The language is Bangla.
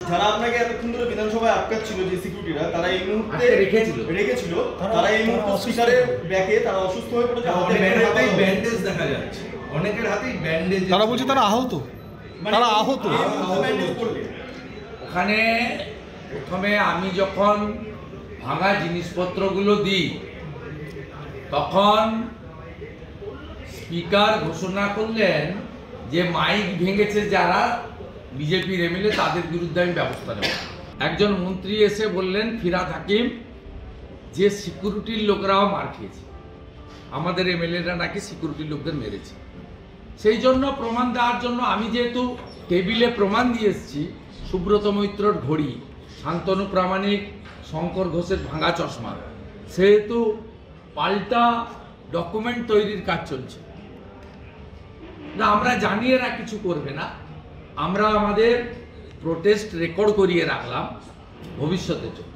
যারা আপনাকে এতক্ষণ ধরে বিধানসভায় আটকাচ্ছিল যে সিকিউরিটিরা, তারা এই মুহূর্তে রেখেছিল তারা এই মুহূর্তে স্পিকারের ব্যাকে তারা অসুস্থ হয়ে পড়েছে, হাতেই ব্যান্ডেজ দেখা যাচ্ছে, অনেকের হাতেই ব্যান্ডেজ। তারা বলছে তারা আহত, তারা আহত। ওখানে প্রথমে আমি যখন ভাঙা জিনিসপত্রগুলো দিই তখন স্পিকার ঘোষণা করলেন যে মাইক ভেঙেছে যারা বিজেপির এমএলএ তাদের বিরুদ্ধে আমি ব্যবস্থা নেব। একজন মন্ত্রী এসে বললেন ফিরহাদ হাকিম যে সিকিউরিটির লোকরাও মার খেয়েছে, আমাদের এমএলএরা নাকি সিকিউরিটির লোকদের মেরেছে। সেই জন্য প্রমাণ দেওয়ার জন্য আমি যেহেতু টেবিলে প্রমাণ দিয়ে এসেছি, সুব্রত মৈত্রর ঘড়ি, শান্তনু প্রামাণিক, শঙ্কর ঘোষের ভাঙা চশমা, সেহেতু পাল্টা ডকুমেন্ট তৈরির কাজ চলছে। না, আমরা জানি এরা কিছু করবে না, আমরা আমাদের প্রোটেস্ট রেকর্ড করিয়ে রাখলাম ভবিষ্যতের জন্য।